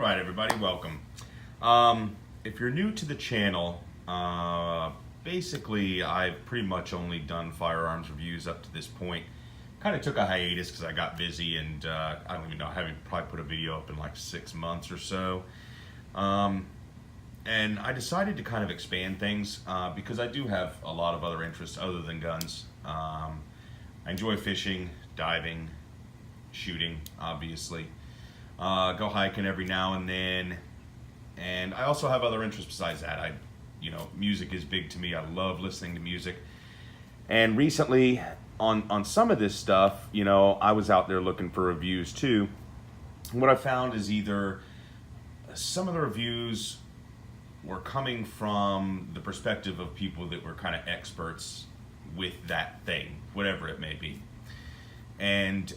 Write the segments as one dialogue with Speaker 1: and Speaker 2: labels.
Speaker 1: Alright everybody, welcome. If you're new to the channel, basically I've pretty much only done firearms reviews up to this point. Kind of took a hiatus because I got busy and I don't even know, I haven't probably put a video up in like 6 months or so. And I decided to kind of expand things because I do have a lot of other interests other than guns. I enjoy fishing, diving, shooting, obviously. Go hiking every now and then, and I also have other interests besides that. Music is big to me. I love listening to music. And recently, on some of this stuff, I was out there looking for reviews too. What I found is either some of the reviews were coming from the perspective of people that were kind of experts with that thing, whatever it may be. And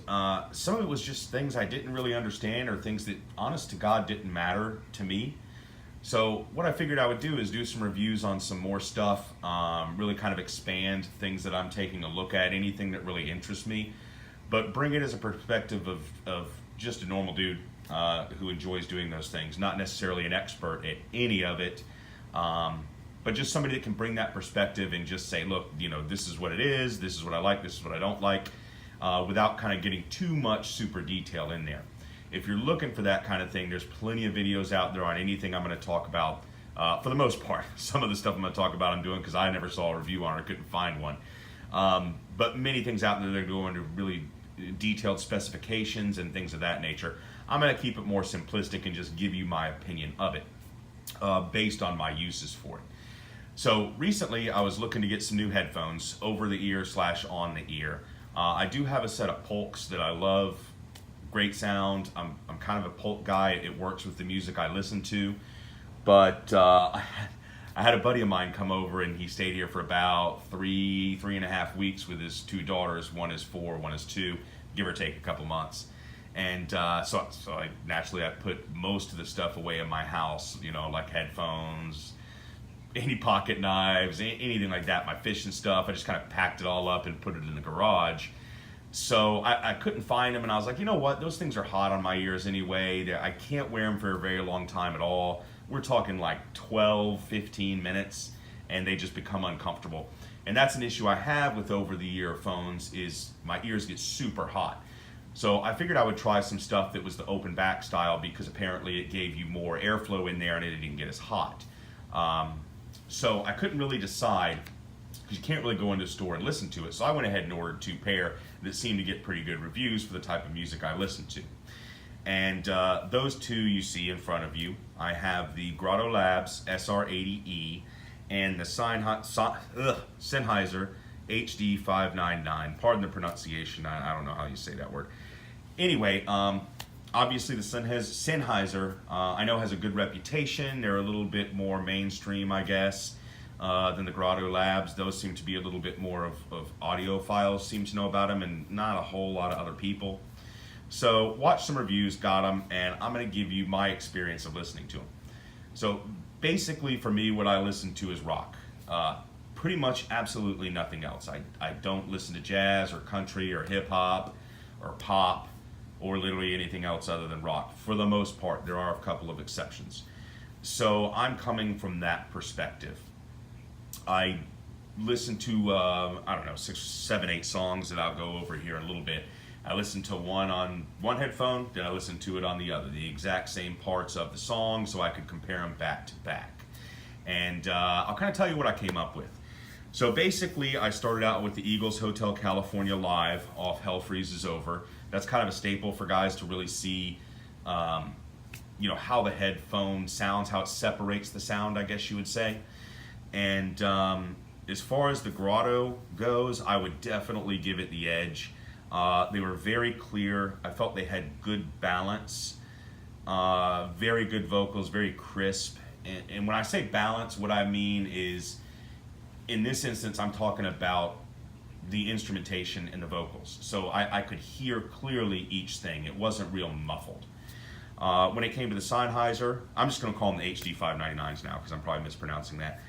Speaker 1: some of it was just things I didn't really understand or things that, honest to God, didn't matter to me. So what I figured I would do is do some reviews on some more stuff, really kind of expand things that I'm taking a look at, anything that really interests me, but bring it as a perspective of just a normal dude who enjoys doing those things, not necessarily an expert at any of it, but just somebody that can bring that perspective and just say, look, this is what it is, this is what I like, this is what I don't like. Without kind of getting too much super detail in there. If you're looking for that kind of thing, there's plenty of videos out there on anything I'm going to talk about, for the most part. Some of the stuff I'm going to talk about I'm doing because I never saw a review on it or couldn't find one. But many things out there that are going to really detailed specifications and things of that nature. I'm going to keep it more simplistic and just give you my opinion of it based on my uses for it. So recently I was looking to get some new headphones, over the ear / on the ear. I do have a set of Polks that I love, great sound. I'm kind of a Polk guy. It works with the music I listen to. But I had a buddy of mine come over and he stayed here for about three and a half weeks with his two daughters. One is 4, one is 2, give or take a couple months. And so I naturally put most of the stuff away in my house, like headphones, any pocket knives, anything like that, my fishing stuff. I just kind of packed it all up and put it in the garage. So I couldn't find them, and I was like, you know what, those things are hot on my ears anyway. I can't wear them for a very long time at all. We're talking like 12, 15 minutes, and they just become uncomfortable. And that's an issue I have with over-the-ear phones, is my ears get super hot. So I figured I would try some stuff that was the open back style because apparently it gave you more airflow in there and it didn't get as hot. So I couldn't really decide because you can't really go into a store and listen to it. So I went ahead and ordered 2 pair that seemed to get pretty good reviews for the type of music I listen to. And those 2 you see in front of you. I have the Grado Labs SR80E and the Sennheiser HD599. Pardon the pronunciation, I don't know how you say that word. Anyway, obviously the Sennheiser, I know, has a good reputation. They're a little bit more mainstream, I guess, than the Grado Labs. Those seem to be a little bit more of audiophiles seem to know about them, and not a whole lot of other people. So watched some reviews, got them, and I'm going to give you my experience of listening to them. So basically for me, what I listen to is rock. Pretty much absolutely nothing else. I don't listen to jazz or country or hip hop or pop or literally anything else other than rock. For the most part, there are a couple of exceptions. So I'm coming from that perspective. I listen to, 6, 7, 8 songs that I'll go over here in a little bit. I listen to one on one headphone, then I listen to it on the other, the exact same parts of the song, so I could compare them back to back. And I'll kind of tell you what I came up with. So basically, I started out with the Eagles Hotel California Live off Hell Freezes Over. That's kind of a staple for guys to really see, how the headphone sounds, how it separates the sound, I guess you would say. And as far as the Grado goes, I would definitely give it the edge. They were very clear. I felt they had good balance, very good vocals, very crisp. And when I say balance, what I mean is, in this instance, I'm talking about the instrumentation and the vocals. So I could hear clearly each thing. It wasn't real muffled. When it came to the Sennheiser, I'm just going to call them the HD599s now because I'm probably mispronouncing that.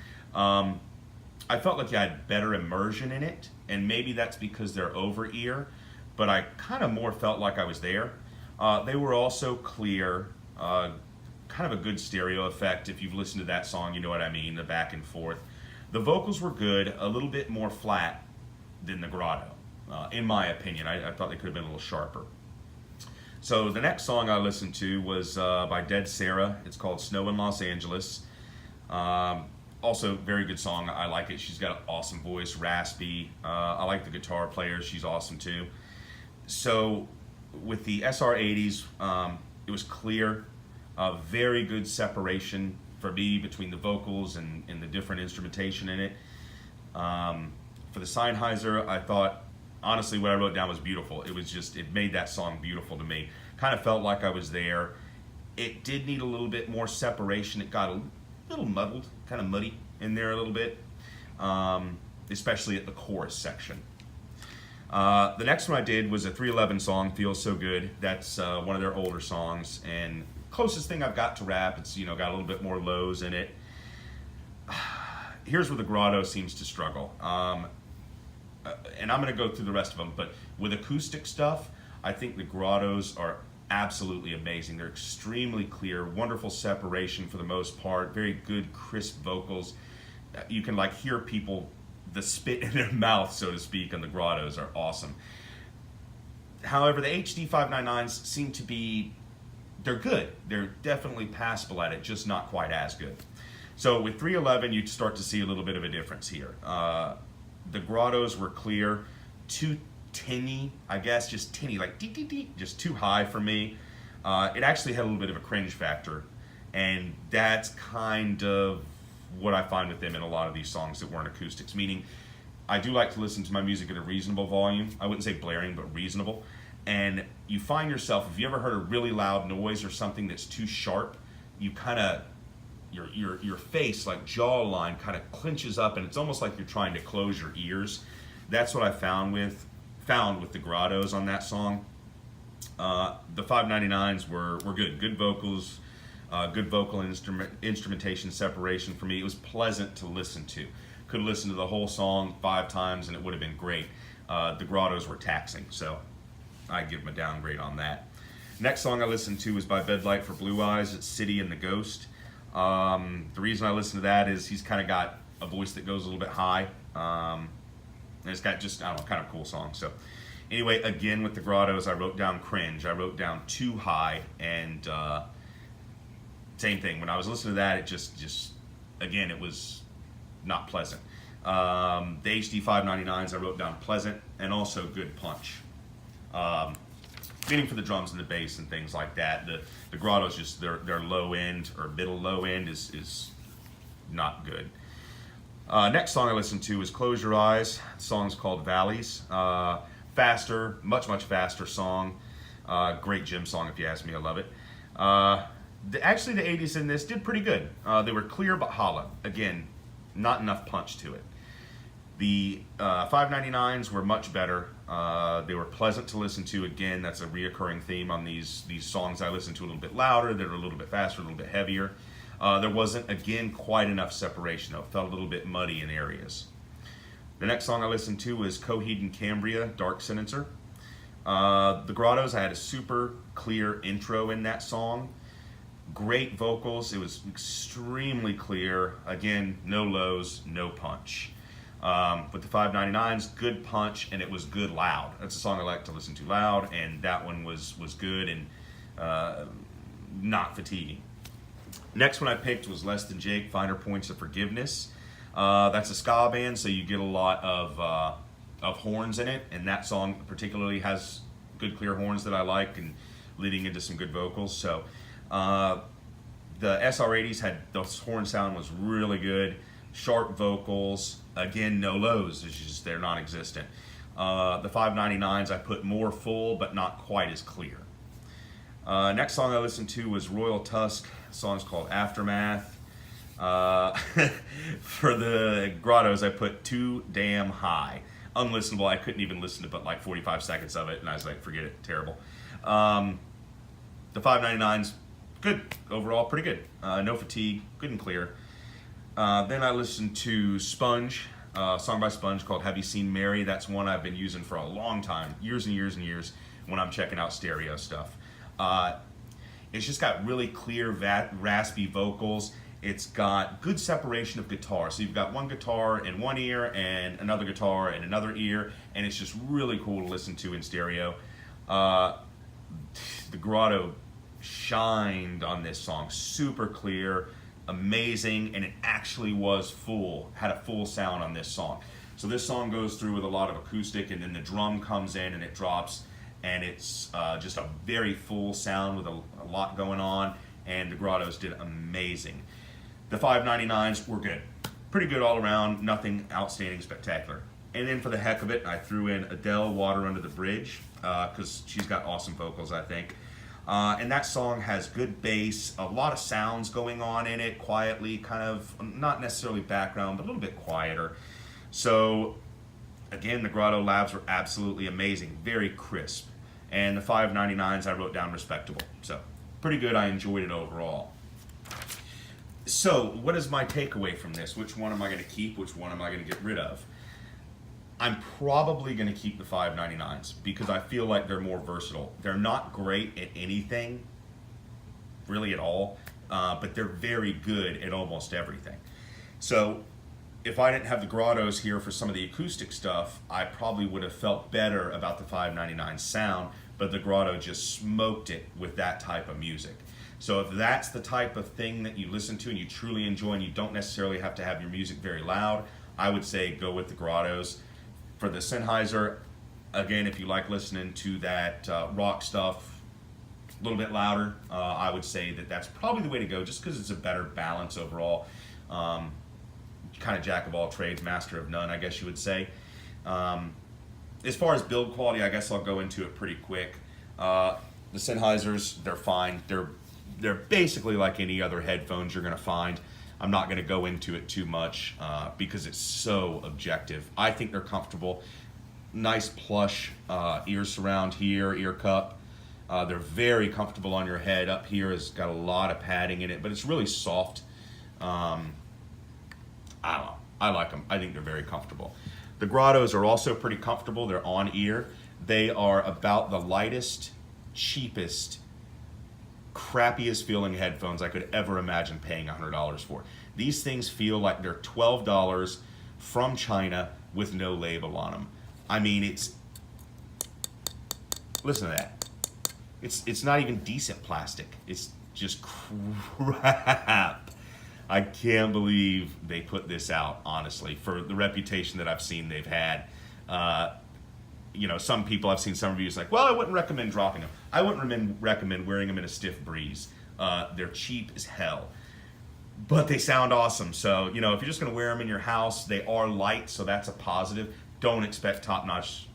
Speaker 1: I felt like I had better immersion in it, and maybe that's because they're over ear, but I kind of more felt like I was there. They were also clear, kind of a good stereo effect. If you've listened to that song, you know what I mean, the back and forth. The vocals were good, a little bit more flat than the Grado, in my opinion. I thought they could have been a little sharper. So the next song I listened to was by Dead Sarah. It's called Snow in Los Angeles. Also, very good song. I like it. She's got an awesome voice, raspy. I like the guitar player. She's awesome too. So with the SR80s, it was clear. Very good separation for me between the vocals and the different instrumentation in it. For the Sennheiser, I thought, honestly, what I wrote down was beautiful. It was just, it made that song beautiful to me. Kind of felt like I was there. It did need a little bit more separation. It got a little muddled, kind of muddy in there a little bit, especially at the chorus section. The next one I did was a 311 song, Feels So Good. That's one of their older songs, and closest thing I've got to rap. It's, got a little bit more lows in it. Here's where the Grado seems to struggle. And I'm going to go through the rest of them, but with acoustic stuff, I think the Grados are absolutely amazing. They're extremely clear, wonderful separation for the most part, very good, crisp vocals. You can hear people, the spit in their mouth, so to speak, on the Grados are awesome. However, the HD599s seem to be, they're good. They're definitely passable at it, just not quite as good. So with 311, you start to see a little bit of a difference here. The Grados were clear, too tinny, I guess, just tinny, like dee dee dee, just too high for me. It actually had a little bit of a cringe factor, and that's kind of what I find with them in a lot of these songs that weren't acoustics, meaning I do like to listen to my music at a reasonable volume. I wouldn't say blaring, but reasonable. And you find yourself, if you ever heard a really loud noise or something that's too sharp, you kind of, your face, like jawline, kind of clenches up, and it's almost like you're trying to close your ears. That's what I found with the Grados on that song. The 599s were good vocals, good vocal instrumentation separation for me. It was pleasant to listen to. Could listen to the whole song 5 times and it would have been great. The Grados were taxing, so I give them a downgrade on that. Next song I listened to was by Bedlight for Blue Eyes. It's City and the Ghost. The reason I listen to that is he's kind of got a voice that goes a little bit high. And it's got just, I don't know, kind of cool song. So anyway, again, with the Grados, I wrote down cringe. I wrote down too high, and same thing. When I was listening to that, it just again, it was not pleasant. The HD599s, I wrote down pleasant and also good punch. Meaning for the drums and the bass and things like that. The Grados, just their low end or middle low end is not good. Next song I listened to is Close Your Eyes. The song's called Valleys. Faster, much faster song. Great gym song if you ask me, I love it. Actually, the 80s in this did pretty good. They were clear but hollow. Again, not enough punch to it. The 599s were much better. They were pleasant to listen to. Again, that's a reoccurring theme on these songs I listen to a little bit louder. They're a little bit faster, a little bit heavier. There wasn't, again, quite enough separation, though. It felt a little bit muddy in areas. The next song I listened to was Coheed and Cambria, Dark Sennheiser. The Grados, I had a super clear intro in that song. Great vocals. It was extremely clear. Again, no lows, no punch. With the 599s, good punch, and it was good loud. That's a song I like to listen to loud, and that one was good and not fatiguing. Next one I picked was Less Than Jake, Finer Points of Forgiveness. That's a ska band, so you get a lot of horns in it, and that song particularly has good clear horns that I like and leading into some good vocals. So the SR80s had, the horn sound was really good, sharp vocals, again, no lows, it's just they're non-existent. The 599s I put more full, but not quite as clear. Next song I listened to was Royal Tusk. The song's called Aftermath. For the Grados, I put Too Damn High. Unlistenable. I couldn't even listen to but like 45 seconds of it, and I was like, forget it, terrible. The 599s, good. Overall, pretty good. No fatigue, good and clear. Then I listened to Sponge, a song by Sponge called Have You Seen Mary? That's one I've been using for a long time, years and years and years, when I'm checking out stereo stuff. It's just got really clear, raspy vocals. It's got good separation of guitar. So you've got one guitar in one ear and another guitar in another ear, and it's just really cool to listen to in stereo. The Grado shined on this song, super clear, amazing, and it actually was had a full sound on this song. So this song goes through with a lot of acoustic, and then the drum comes in and it drops, and it's just a very full sound with a lot going on, and the Grados did amazing. The 599s were good. Pretty good all around, nothing outstanding spectacular. And then for the heck of it, I threw in Adele, Water Under the Bridge, because she's got awesome vocals, I think. And that song has good bass, a lot of sounds going on in it, quietly, kind of, not necessarily background, but a little bit quieter. So, again, the Grado Labs were absolutely amazing, very crisp. And the 599s I wrote down respectable. So, pretty good, I enjoyed it overall. So, what is my takeaway from this? Which one am I going to keep? Which one am I going to get rid of? I'm probably going to keep the 599s because I feel like they're more versatile. They're not great at anything, really at all, but they're very good at almost everything. So if I didn't have the Grados here for some of the acoustic stuff, I probably would have felt better about the 599 sound, but the Grado just smoked it with that type of music. So if that's the type of thing that you listen to and you truly enjoy and you don't necessarily have to have your music very loud, I would say go with the Grados. For the Sennheiser, again, if you like listening to that rock stuff a little bit louder, I would say that that's probably the way to go just because it's a better balance overall. Kind of jack of all trades, master of none, I guess you would say. As far as build quality, I guess I'll go into it pretty quick. The Sennheisers, they're fine. They're basically like any other headphones you're going to find. I'm not going to go into it too much because it's so objective. I think they're comfortable. Nice plush ear surround here, ear cup. They're very comfortable on your head. Up here has got a lot of padding in it, but it's really soft. I don't know. I like them. I think they're very comfortable. The Grados are also pretty comfortable. They're on ear. They are about the lightest, cheapest, crappiest feeling headphones I could ever imagine paying $100 for. These things feel like they're $12 from China with no label on them. I mean, listen to that. It's not even decent plastic. It's just crap. I can't believe they put this out, honestly, for the reputation that I've seen they've had. You know, some people, I've seen some reviews like, well, I wouldn't recommend dropping them. I wouldn't recommend wearing them in a stiff breeze. They're cheap as hell, but they sound awesome. So, you know, if you're just going to wear them in your house, they are light, so that's a positive. Don't expect top-notch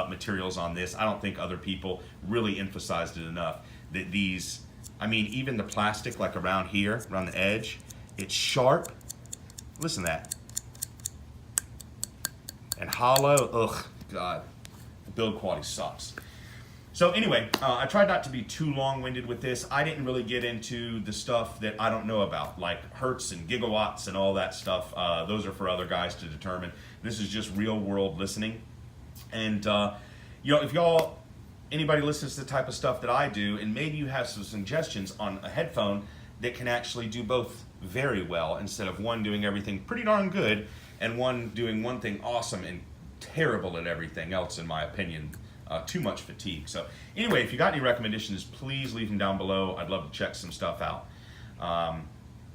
Speaker 1: materials on this. I don't think other people really emphasized it enough that these, I mean, even the plastic, like around here, around the edge, it's sharp. Listen to that. And hollow, ugh, God. The build quality sucks. So anyway, I tried not to be too long-winded with this. I didn't really get into the stuff that I don't know about, like hertz and gigawatts and all that stuff. Those are for other guys to determine. This is just real-world listening. And, you know, if anybody listens to the type of stuff that I do, and maybe you have some suggestions on a headphone that can actually do both very well, instead of one doing everything pretty darn good and one doing one thing awesome and terrible at everything else, in my opinion. Too much fatigue. So anyway, if you got any recommendations, please leave them down below. I'd love to check some stuff out.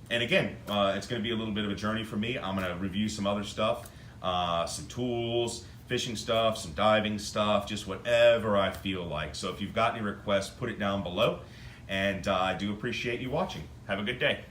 Speaker 1: And again, it's going to be a little bit of a journey for me. I'm going to review some other stuff, some tools, fishing stuff, some diving stuff, just whatever I feel like. So if you've got any requests, put it down below. And I do appreciate you watching. Have a good day.